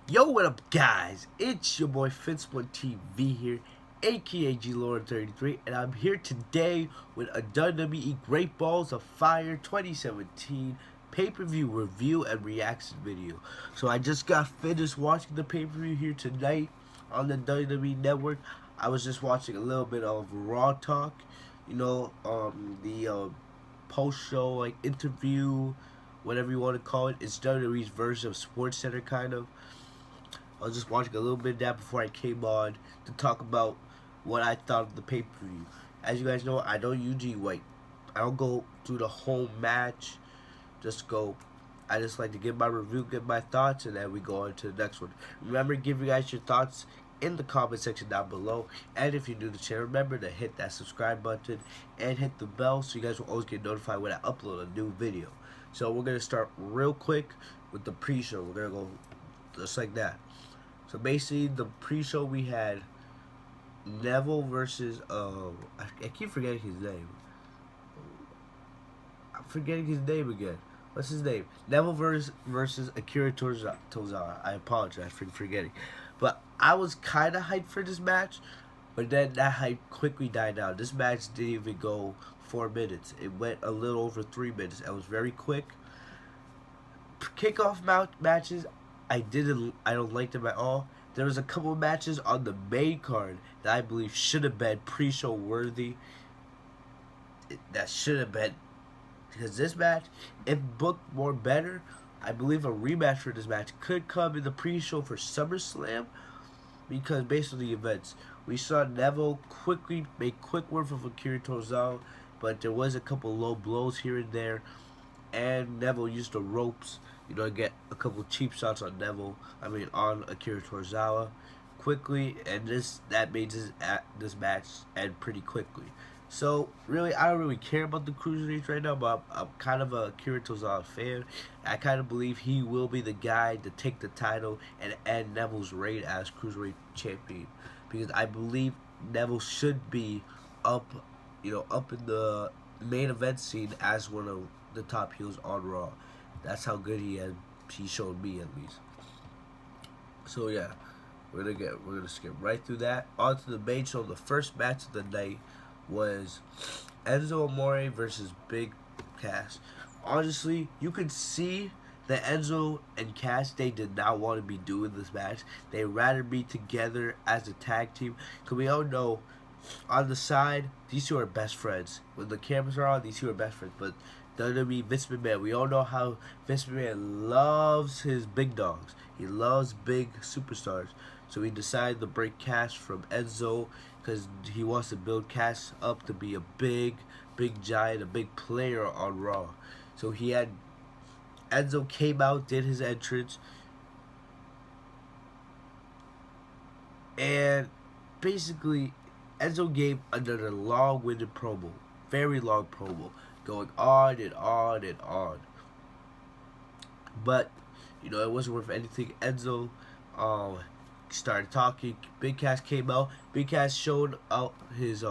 Yo, what up, guys? It's your boy Fitzboy TV here, aka G-Lord33, and I'm here today with a WWE Great Balls of Fire 2017 pay-per-view review and reaction video. So I just got finished watching the pay-per-view here tonight on the WWE Network. I was just watching a little bit of Raw Talk, the post-show like interview, whatever you want to call it. It's WWE's version of Sports Center, kind of. I was just watching a little bit of that before I came on to talk about what I thought of the pay-per-view. As you guys know, I don't usually I don't go through the whole match. I just like to give my review, give my thoughts, and then we go on to the next one. Remember, give you guys your thoughts in the comment section down below. And if you're new to the channel, remember to hit that subscribe button and hit the bell so you guys will always get notified when I upload a new video. So we're going to start real quick with the pre-show. We're going to go just like that. So basically, the pre-show we had Neville versus I keep forgetting his name. I'm forgetting his name again. What's his name? Neville versus Akira Tozawa. I apologize for forgetting, but I was kind of hyped for this match, but then that hype quickly died down. This match didn't even go 4 minutes. It went a little over 3 minutes. It was very quick. Kickoff matches, I don't like them at all. There was a couple of matches on the main card that I believe should have been pre-show worthy. That should have been, because this match, if booked more better, I believe a rematch for this match could come in the pre-show for SummerSlam. Because based on the events, we saw Neville quickly make quick work of Akira Tozawa, but there was a couple low blows here and there, and Neville used the ropes, get a couple cheap shots on on Akira Tozawa quickly, and that made this match end pretty quickly. So really, I don't really care about the cruiserweights right now, but I'm kind of a Akira Tozawa fan. I kind of believe he will be the guy to take the title and end Neville's reign as cruiserweight champion, because I believe Neville should be up, up in the main event scene as one of the top heels on Raw. That's how good he showed me, at least. So yeah, we're gonna skip right through that. On to the main show. The first match of the night was Enzo Amore versus Big Cass. Honestly, you could see that Enzo and Cass, they did not want to be doing this match. They rather be together as a tag team. Because we all know, on the side, these two are best friends. When the cameras are on, these two are best friends. But WWE, Vince McMahon, we all know how Vince McMahon loves his big dogs. He loves big superstars. So he decided to break Cass from Enzo because he wants to build Cass up to be a big giant, a big player on Raw. So Enzo came out, did his entrance, and basically Enzo gave another long-winded promo, very long promo, going on and on and on. But it wasn't worth anything. Enzo started talking. Big Cass came out. Big Cass showed out his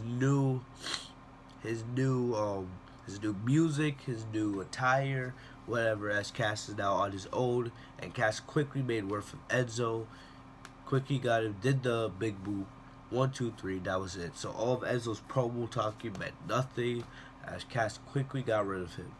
new his new music, his new attire, whatever. As Cass is now on his own, and Cass quickly made work from Enzo. Quickly got him, did the big move. 1, 2, 3. That was it. So all of Enzo's promo talking meant nothing, as Cass quickly got rid of him.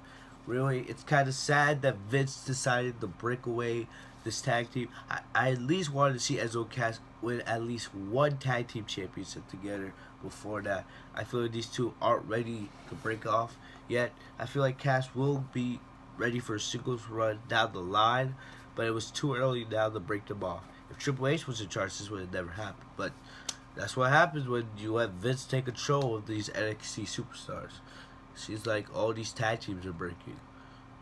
Really, it's kind of sad that Vince decided to break away this tag team. I at least wanted to see Enzo Cass win at least one tag team championship together before that. I feel like these two aren't ready to break off yet. I feel like Cass will be ready for a singles run down the line, but it was too early now to break them off. If Triple H was in charge, this would have never happened. But that's what happens when you let Vince take control of these NXT superstars. Seems like all these tag teams are breaking.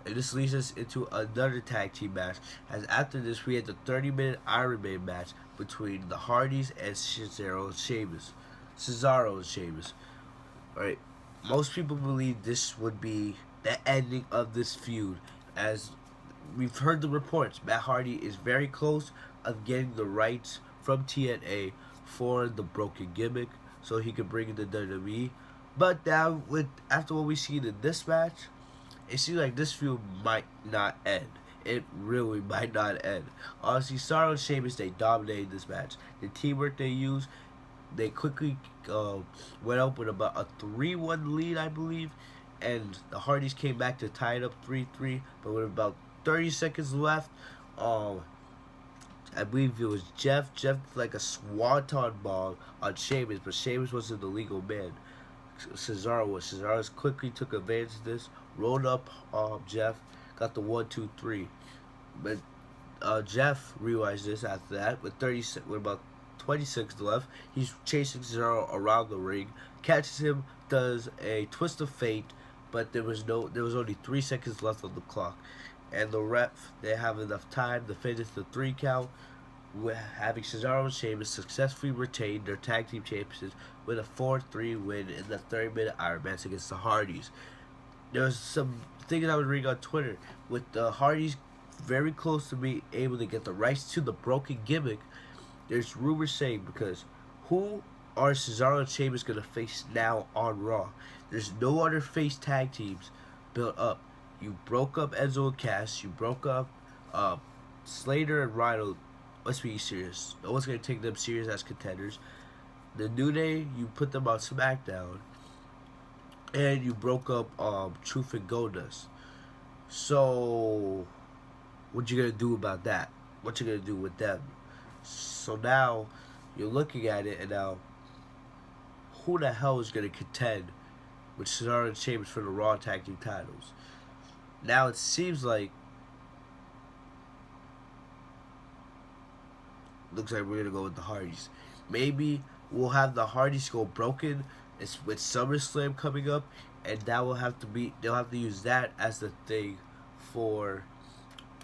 And this leads us into another tag team match, as after this we had the 30-minute Iron Man match between the Hardys and Cesaro and Sheamus. Alright, most people believe this would be the ending of this feud, as we've heard the reports. Matt Hardy is very close of getting the rights from TNA for the broken gimmick, so he could bring in the WWE. But now, after what we've seen in this match, it seems like this feud might not end. it really might not end. Honestly, Cesaro and Sheamus, they dominated this match. The teamwork they used, they quickly went up with about a 3-1 lead, I believe, and the Hardys came back to tie it up 3-3. But with about 30 seconds left, um, I believe it was Jeff. Jeff like a swanton bomb on Sheamus, but Sheamus wasn't the legal man. Cesaro was. Cesaro quickly took advantage of this, rolled up Jeff, got the 1-2-3. But Jeff realized this after that. With about 20 seconds left, he's chasing Cesaro around the ring, catches him, does a twist of fate, but there was only 3 seconds left on the clock, and the ref they have enough time to finish the 3 count, having Cesaro and Sheamus successfully retain their tag team championships with a 4-3 win in the 30-minute Iron Match against the Hardys. There was some things I was reading on Twitter with the Hardys very close to being able to get the rights to the broken gimmick. There's rumors saying, because who are Cesaro and Sheamus going to face now on Raw? There's no other face tag teams built up. You broke up Enzo and Cass. You broke up Slater and Rhino. Let's be serious. No one's going to take them serious as contenders. The New Day, you put them on SmackDown. And you broke up Truth and Goldust. So, what you going to do about that? What you going to do with them? So now, you're looking at it, and now, who the hell is going to contend with Cesaro and Sheamus for the Raw Tag Team titles? Now it seems like looks like we're gonna go with the Hardys. Maybe we'll have the Hardys go broken. It's with SummerSlam coming up, and that will have to be they'll have to use that as the thing for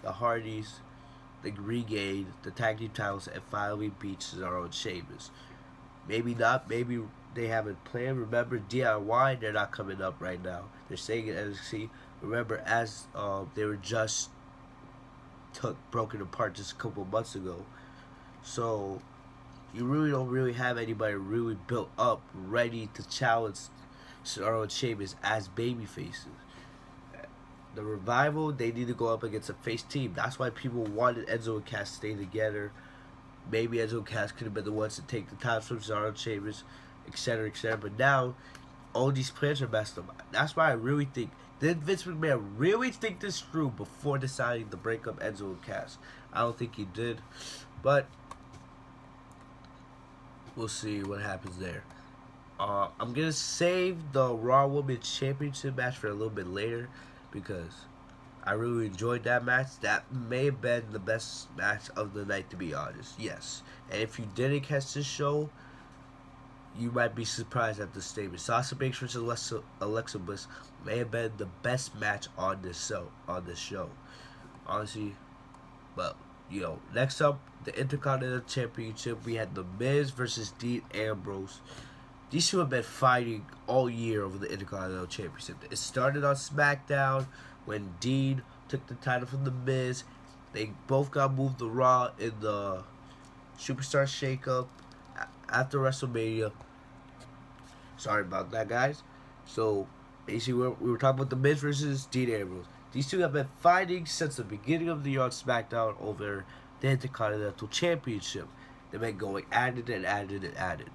the Hardys to regain the tag team titles and finally beat Cesaro and Sheamus. Maybe not. Maybe they haven't planned. Remember, DIY, they're not coming up right now. They're staying in NXT. Remember, as they were just broken apart just a couple of months ago. So, you really don't really have anybody really built up, ready to challenge Cesaro and Sheamus as baby faces. The Revival, they need to go up against a face team. That's why people wanted Enzo and Cass to stay together. Maybe Enzo and Cass could have been the ones to take the titles from Cesaro and Sheamus, etc., etc. But now, all these plans are messed up. That's why I really think, did Vince McMahon really think this through before deciding to break up Enzo and Cass? I don't think he did. But we'll see what happens there. I'm going to save the Raw Women's Championship match for a little bit later, because I really enjoyed that match. That may have been the best match of the night, to be honest. Yes. And if you didn't catch this show, you might be surprised at the statement. Sasha Banks versus Alexa Bliss may have been the best match on this show. Honestly, well, next up, the Intercontinental Championship, we had The Miz versus Dean Ambrose. These two have been fighting all year over the Intercontinental Championship. It started on SmackDown when Dean took the title from The Miz. They both got moved to Raw in the Superstar Shakeup after WrestleMania. Sorry about that, guys. So, basically, we were talking about The Miz versus Dean Ambrose. These two have been fighting since the beginning of the year on SmackDown over the Intercontinental Championship. They've been going at it and at it and at it.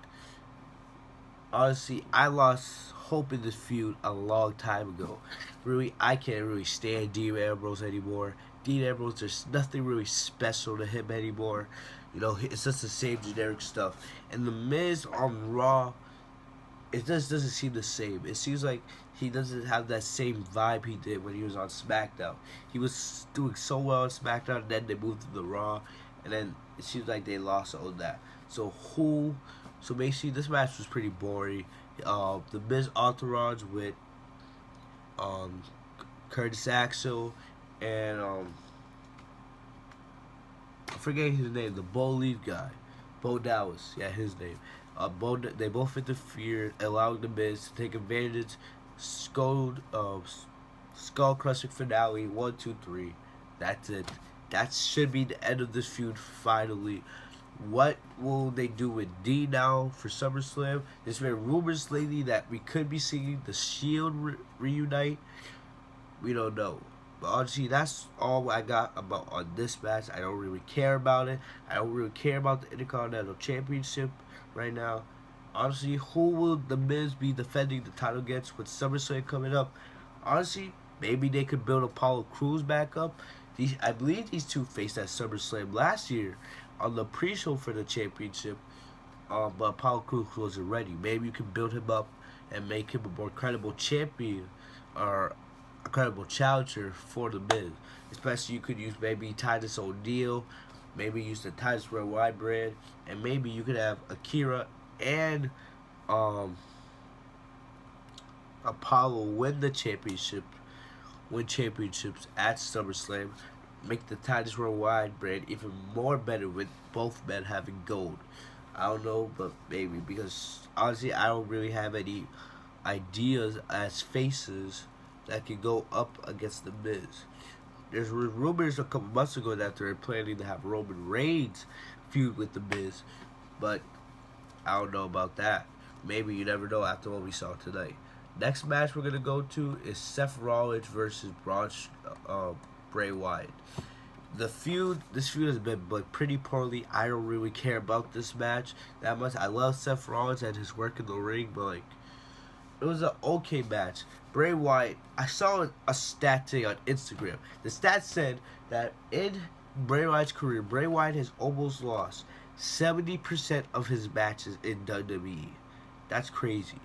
Honestly, I lost hope in this feud a long time ago. Really, I can't really stand Dean Ambrose anymore. Dean Ambrose, there's nothing really special to him anymore. It's just the same generic stuff. And The Miz on Raw, it just doesn't seem the same. It seems like he doesn't have that same vibe he did when he was on SmackDown. He was doing so well on SmackDown, and then they moved to the Raw, and then it seems like they lost all that. So basically, this match was pretty boring. The Miz entourage with Curtis Axel and I forget his name, the Bo Leaf guy, Bo Dallas, yeah, his name. They both interfered, allowing the Miz to take advantage. Skull crushing finale, 1, 2, 3. That's it. That should be the end of this feud finally. What will they do with D now for SummerSlam? There's been rumors lately that we could be seeing the Shield reunite. We don't know. But honestly, that's all I got about on this match. I don't really care about it. I don't really care about the Intercontinental Championship right now. Honestly, who will The Miz be defending the title against with SummerSlam coming up? Honestly, maybe they could build Apollo Crews back up. I believe these two faced at SummerSlam last year on the pre-show for the championship. But Apollo Crews wasn't ready. Maybe you can build him up and make him a more credible champion or a credible challenger for the Miz. Especially you could use maybe Titus O'Neil, maybe use the Titus Worldwide brand, and maybe you could have Akira and um, Apollo win championships at SummerSlam, make the Titus Worldwide brand even more better with both men having gold. I don't know, but maybe, because honestly, I don't really have any ideas as faces that can go up against the Miz. There's rumors a couple months ago that they're planning to have Roman Reigns feud with the Miz, but I don't know about that. Maybe, you never know after what we saw tonight. Next match we're gonna go to is Seth Rollins versus Bray Wyatt. This feud has been booked pretty poorly. I don't really care about this match that much. I love Seth Rollins and his work in the ring, but like, it was an okay match. Bray Wyatt, I saw a stat today on Instagram. The stat said that in Bray Wyatt's career, Bray Wyatt has almost lost 70% of his matches in WWE. That's crazy.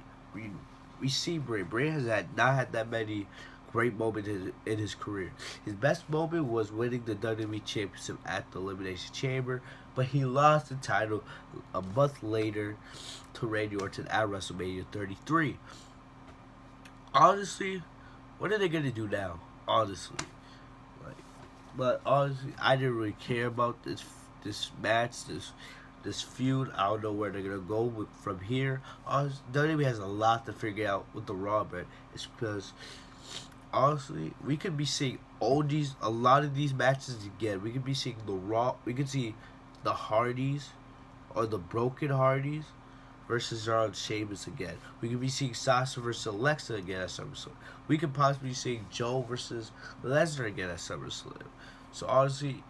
We see Bray has not had that many great moments in his career. His best moment was winning the WWE Championship at the Elimination Chamber, but he lost the title a month later to Randy Orton at WrestleMania 33. Honestly, what are they gonna do now? Honestly, but honestly, I didn't really care about this match, this feud. I don't know where they're gonna go from here. WWE has a lot to figure out with the Raw brand. It's because honestly, we could be seeing a lot of these matches again. We could be seeing the Raw. We could see the Hardys or the Broken Hardys versus Cesaro and Sheamus again. We could be seeing Sasha versus Alexa again at SummerSlam. We could possibly be seeing Joe versus Lesnar again at SummerSlam. So honestly,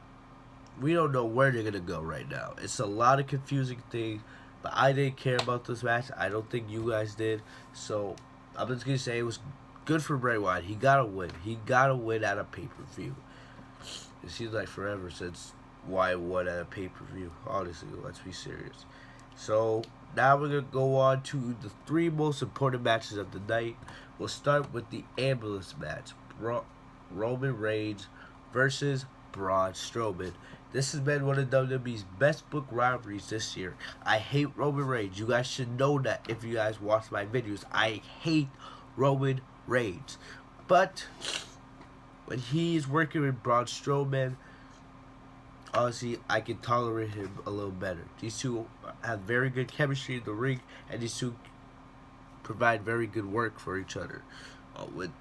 we don't know where they're gonna go right now. It's a lot of confusing things, but I didn't care about this match. I don't think you guys did. So I'm just gonna say it was good for Bray Wyatt. He got to win. He got to win at a pay-per-view. It seems like forever since Wyatt won at a pay-per-view. Honestly, let's be serious. So now we're going to go on to the three most important matches of the night. We'll start with the ambulance match. Roman Reigns versus Braun Strowman. This has been one of WWE's best book rivalries this year. I hate Roman Reigns. You guys should know that if you guys watch my videos. I hate Roman Reigns. But when he's working with Braun Strowman, honestly, I can tolerate him a little better. These two have very good chemistry in the ring, and these two provide very good work for each other.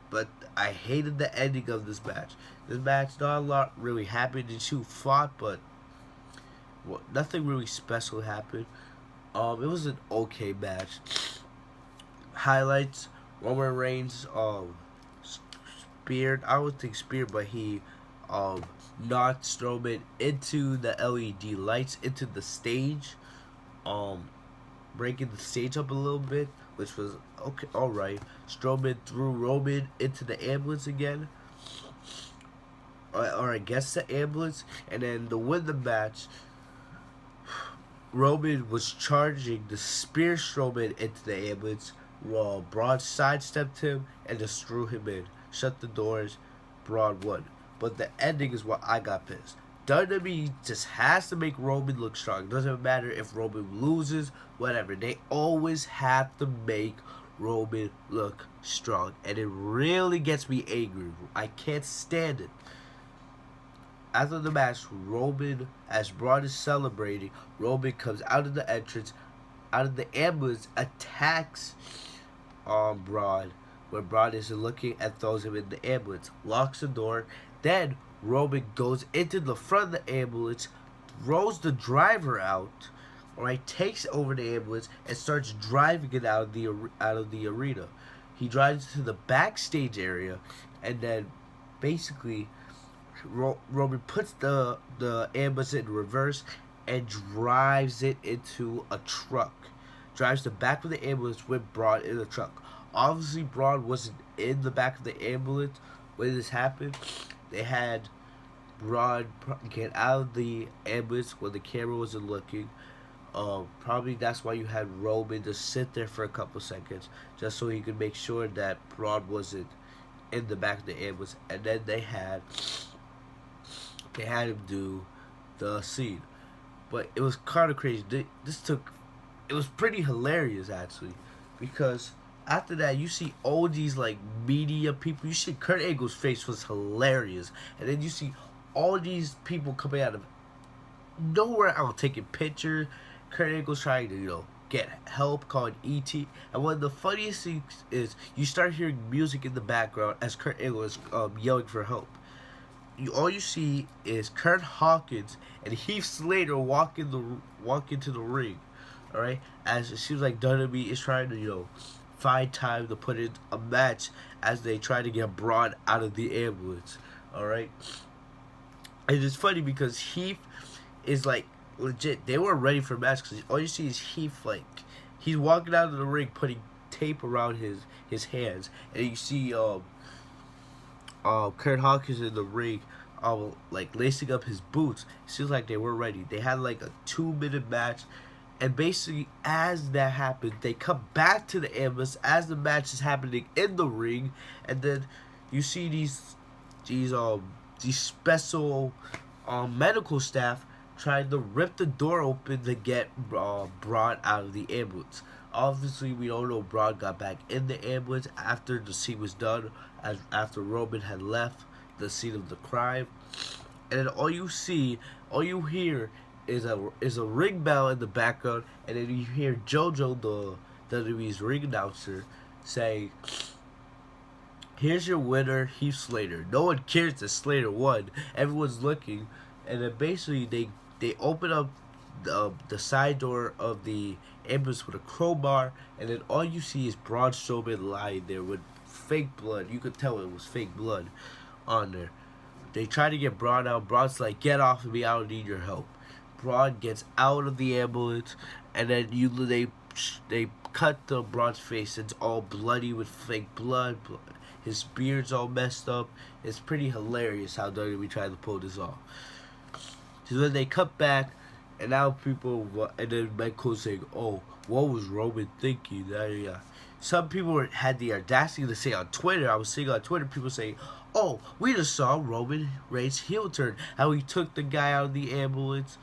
But I hated the ending of this match. This match, not a lot really happened. These two fought, but nothing really special happened. It was an okay match. Highlights: Roman Reigns speared. I would think speared, but he knocked Strowman into the LED lights, into the stage, breaking the stage up a little bit, which was okay, alright. Strowman threw Roman into the ambulance again, or I guess the ambulance, and then to win the match, Roman was charging to spear Strowman into the ambulance. Braun sidestepped him and just threw him in. Shut the doors. Braun won. But the ending is what I got pissed. WWE just has to make Roman look strong. Doesn't matter if Roman loses, whatever. They always have to make Roman look strong. And it really gets me angry. I can't stand it. After the match, Roman, as Braun is celebrating, Roman comes out of the entrance, out of the ambulance, attacks Braun, where Braun is looking and throws him in the ambulance, locks the door. Then Roman goes into the front of the ambulance, throws the driver out, alright, takes over the ambulance and starts driving it out of the arena. He drives to the backstage area, and then basically Roman puts the ambulance in reverse and drives it into a truck. Drives the back of the ambulance with Braun in the truck. Obviously, Braun wasn't in the back of the ambulance when this happened. They had Braun get out of the ambulance when the camera wasn't looking. Probably that's why you had Roman just sit there for a couple seconds, just so he could make sure that Braun wasn't in the back of the ambulance. And then they had him do the scene. But it was kind of crazy. It was pretty hilarious actually, because after that you see all these like media people. You see Kurt Angle's face was hilarious, and then you see all these people coming out of nowhere out taking pictures. Kurt Angle's trying to get help, calling ET. And one of the funniest things is you start hearing music in the background as Kurt Angle is yelling for help. All you see is Kurt Hawkins and Heath Slater walk into the ring. All right, as it seems like WWE is trying to find time to put in a match as they try to get Braun out of the ambulance. All right, and it's funny because Heath is like legit. They weren't ready for a match because all you see is Heath he's walking out of the ring putting tape around his hands, and you see Kurt Hawkins in the ring, lacing up his boots. It seems like they were ready. They had like a 2-minute match, and basically as that happened, they come back to the ambulance as the match is happening in the ring, and then you see these special medical staff trying to rip the door open to get Braun out of the ambulance. Obviously, we don't know Braun got back in the ambulance after the scene was done, after Roman had left the scene of the crime. And then all you hear is a ring bell in the background, and then you hear JoJo, the WWE's ring announcer, say, "Here's your winner, Heath Slater." No one cares that Slater won. Everyone's looking, and then basically they open up the side door of the ambulance with a crowbar, and then all you see is Braun Strowman lying there with fake blood. You could tell it was fake blood on there. They try to get Braun out. Braun's like, "Get off of me, I don't need your help." Braun gets out of the ambulance, and then they cut the Braun's face. It's all bloody with fake blood. His beard's all messed up. It's pretty hilarious how WWE tried to pull this off. So then they cut back, and now and then Michael's saying, "Oh, what was Roman thinking?" Some people had the audacity to say on Twitter, I was seeing on Twitter, people saying, "Oh, we just saw Roman Reigns' heel turn. How he took the guy out of the ambulance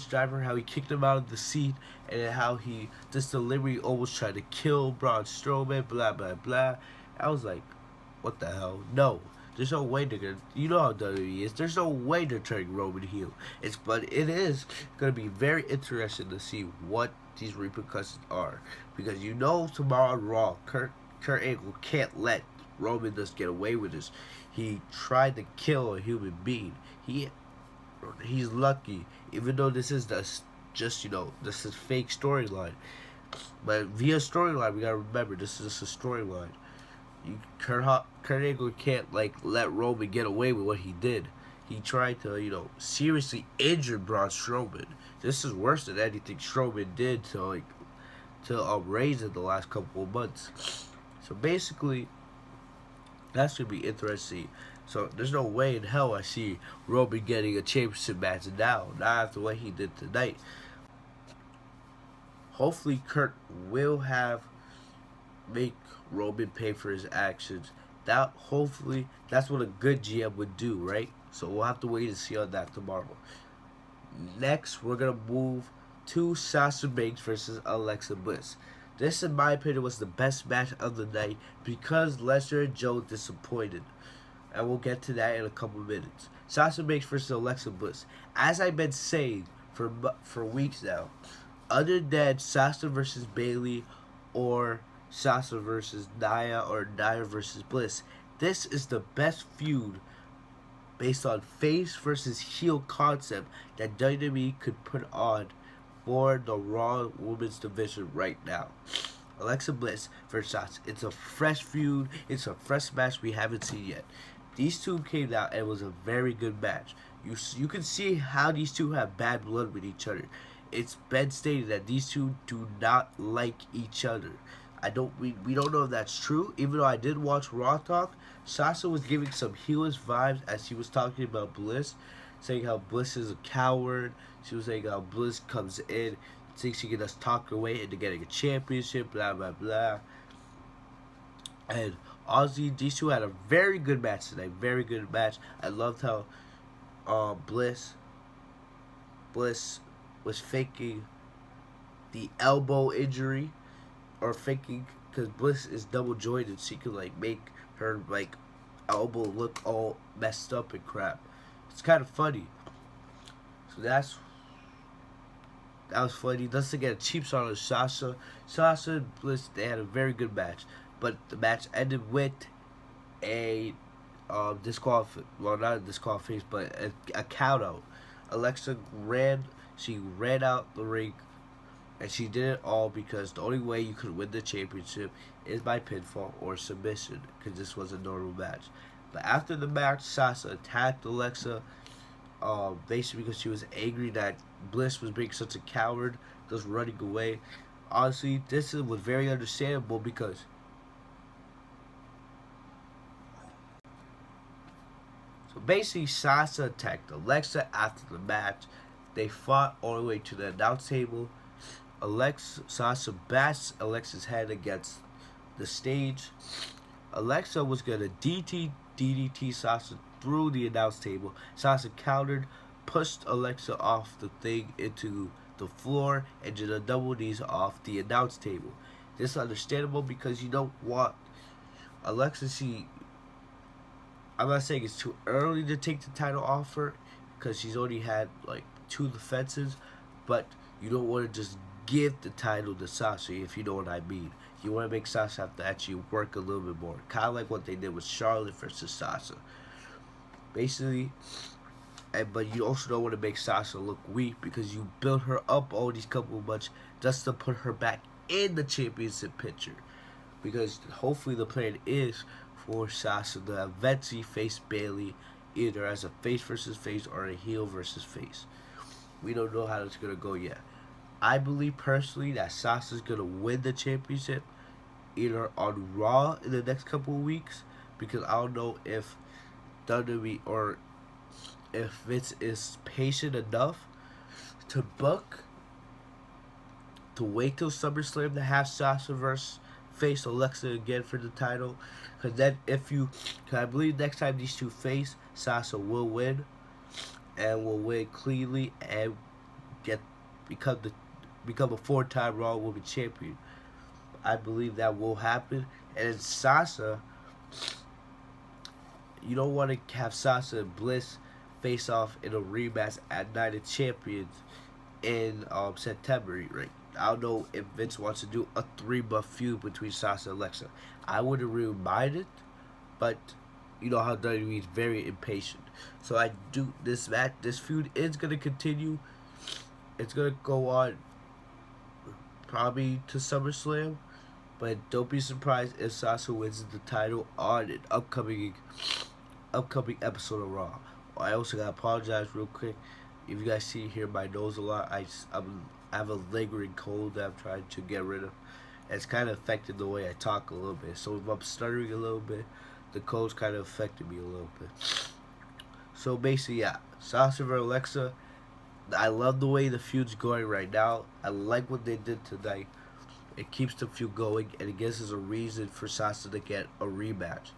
driver, how he kicked him out of the seat, and then how he just deliberately almost tried to kill Braun Strowman, blah, blah, blah." I was like, what the hell? No. There's no way they're gonna. You know how WWE is. There's no way they're turning Roman heel. But it is gonna be very interesting to see what these repercussions are, because tomorrow on Raw, Kurt Angle can't let Roman just get away with this. He tried to kill a human being. He's lucky, even though this is this is fake storyline. But via storyline, we gotta remember this is just a storyline. Kurt Angle can't let Roman get away with what he did. He tried to seriously injure Braun Strowman. This is worse than anything Strowman did to Reigns in the last couple of months. So basically, that's gonna be interesting. So there's no way in hell I see Roman getting a championship match now, not after what he did tonight. Hopefully Kurt will make Roman pay for his actions. Hopefully that's what a good GM would do, right? So we'll have to wait and see on that tomorrow. Next, we're gonna move to Sasha Banks versus Alexa Bliss. This, in my opinion, was the best match of the night because Lesnar and Joe disappointed. And we'll get to that in a couple minutes. Sasha Banks versus Alexa Bliss. As I've been saying for weeks now, other than Sasha versus Bayley or Sasha versus Nia or Nia versus Bliss, this is the best feud based on face versus heel concept that WWE could put on for the Raw Women's Division right now. Alexa Bliss versus Sasha. It's a fresh feud. It's a fresh match we haven't seen yet. these two came out and it was a very good match. You can see how these two have bad blood with each other. It's been stated that these two do not like each other. We don't know if that's true. Even though I did watch Raw Talk, Sasha was giving some heelish vibes as she was talking about Bliss, saying how Bliss is a coward. She was saying how Bliss comes in, thinks she can just talk her way into getting a championship, blah blah blah. And honestly, these two had a very good match today. Very good match. I loved how Bliss was faking the elbow injury, or faking, because Bliss is double jointed, she could like make her like elbow look all messed up and crap. It's kind of funny. So that was funny. Let's get a cheap shot on Sasha. Sasha and Bliss, they had a very good match, but the match ended with a well, not a disqualification, but a count out. Alexa ran out the ring, and she did it all because the only way you could win the championship is by pinfall or submission, because this was a normal match. But after the match, Sasha attacked Alexa, basically because she was angry that Bliss was being such a coward, just running away. Honestly, was very understandable because so basically Sasha attacked Alexa after the match. They fought all the way to the announce table. Sasha bashed Alexa's head against the stage. Alexa was gonna DDT Sasha through the announce table. Sasha countered, pushed Alexa off the thing into the floor, and did a double knees off the announce table. This is understandable because you don't want Alexa. I'm not saying it's too early to take the title off her because she's already had like 2 defenses, but you don't want to just give the title to Sasha, if you know what I mean. You want to make Sasha have to actually work a little bit more, kind of like what they did with Charlotte versus Sasha. Basically, but you also don't want to make Sasha look weak because you build her up all these couple of months just to put her back in the championship picture. Because hopefully the plan is for Sasha to eventually face Bayley, either as a face versus face or a heel versus face. We don't know how it's going to go yet. I believe personally that Sasha's going to win the championship either on Raw in the next couple of weeks, because I don't know if WWE or if Vince is patient enough to book, to wait till SummerSlam to have Sasha versus face Alexa again for the title. Because then cause I believe next time these two face, Sasha will win, and will win cleanly and become a 4-time Raw Women's Champion. I believe that will happen. And then Sasha, you don't want to have Sasha and Bliss face off in a rematch at Night of Champions in September, right? I don't know if Vince wants to do a 3-month feud between Sasha and Alexa. I wouldn't really mind it, but you know how WWE is very impatient. So I do this feud is gonna continue. It's gonna go on probably to SummerSlam, but don't be surprised if Sasha wins the title on an upcoming episode of Raw. I also gotta apologize real quick. If you guys see hear my nose a lot, I have a lingering cold that I'm trying to get rid of. It's kind of affected the way I talk a little bit. So if I'm stuttering a little bit, the cold's kind of affected me a little bit. So basically, yeah, Sasha versus Alexa. I love the way the feud's going right now. I like what they did tonight. It keeps the feud going, and it gives us a reason for Sasha to get a rematch.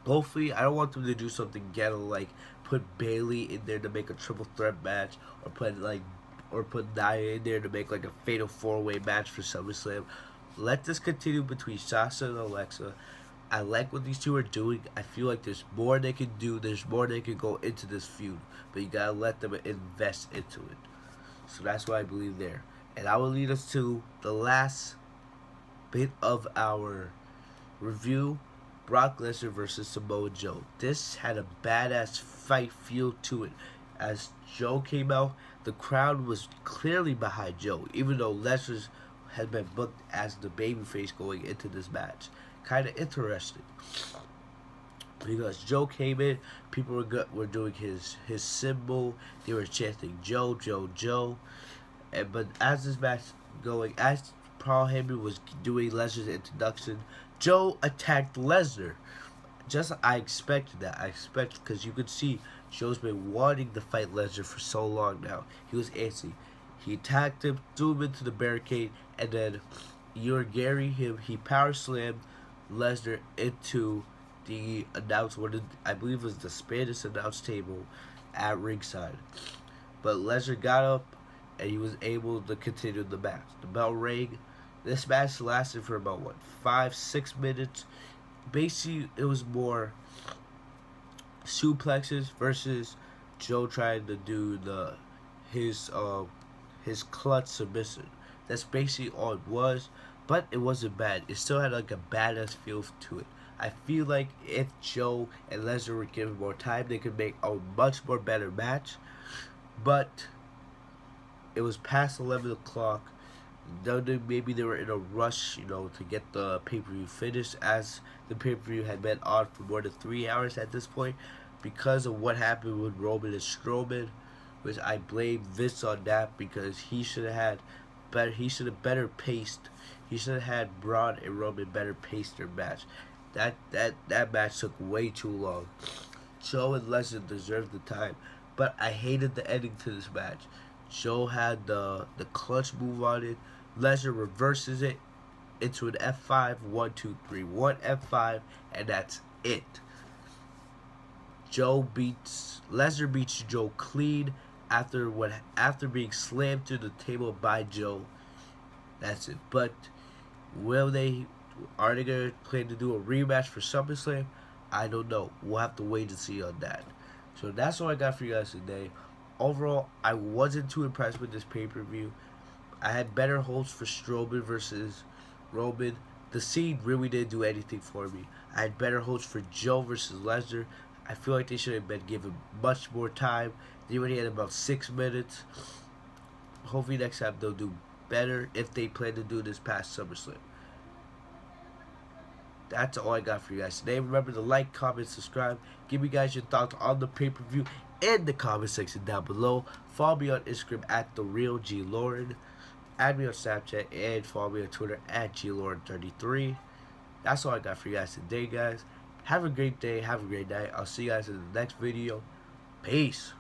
Hopefully, I don't want them to do something ghetto like put Bayley in there to make a triple threat match, or put Nia in there to make like a fatal 4-way match for SummerSlam. Let this continue between Sasha and Alexa. I like what these two are doing. I feel like there's more they can do. There's more they can go into this feud, but you gotta let them invest into it. So that's what I believe there. And I will lead us to the last bit of our review: Brock Lesnar versus Samoa Joe. This had a badass fight feel to it. As Joe came out, the crowd was clearly behind Joe, even though Lesnar had been booked as the babyface going into this match. Kind of interesting. because Joe came in, people were doing his symbol. They were chanting Joe, Joe, Joe. And but as this match going, as Paul Heyman was doing Lesnar's introduction, Joe attacked Lesnar. Just I expected that. I expected because you could see Joe's been wanting to fight Lesnar for so long now. He was antsy. He attacked him, threw him into the barricade, and then Gary him. He power slammed Lesnar into the announce what I believe was the Spanish announce table at ringside. But Lesnar got up and he was able to continue the match. The bell rang. This match lasted for about 5-6 minutes. Basically, it was more suplexes versus Joe trying to do his clutch submission. That's basically all it was, but it wasn't bad. It still had like a badass feel to it. I feel like if Joe and Lesnar were given more time, they could make a much more better match. But it was past 11 o'clock. Maybe they were in a rush, to get the pay-per-view finished, as the pay-per-view had been on for more than 3 hours at this point, because of what happened with Roman and Strowman, which I blame Vince on that, because he should have had better. He should have better paced. He should have had Braun and Roman better paced their match. That match took way too long. Joe and Lesnar deserved the time, but I hated the ending to this match. Joe had the clutch move on it. Lesnar reverses it into an F5, 1, 2, 3, 1 F5, and that's it. Lesnar beats Joe clean after being slammed through the table by Joe. That's it. But are they gonna plan to do a rematch for SummerSlam? I don't know. We'll have to wait and see on that. So that's all I got for you guys today. Overall, I wasn't too impressed with this pay-per-view. I had better hopes for Strowman versus Roman. The scene really didn't do anything for me. I had better hopes for Joe versus Lesnar. I feel like they should have been given much more time. They only had about 6 minutes. Hopefully next time they'll do better if they plan to do this past SummerSlam. That's all I got for you guys today. Remember to like, comment, subscribe. Give me guys your thoughts on the pay-per-view in the comment section down below. Follow me on Instagram at TheRealGLauren. Add me on Snapchat and follow me on Twitter at GLauren33. That's all I got for you guys today, guys. Have a great day. Have a great night. I'll see you guys in the next video. Peace.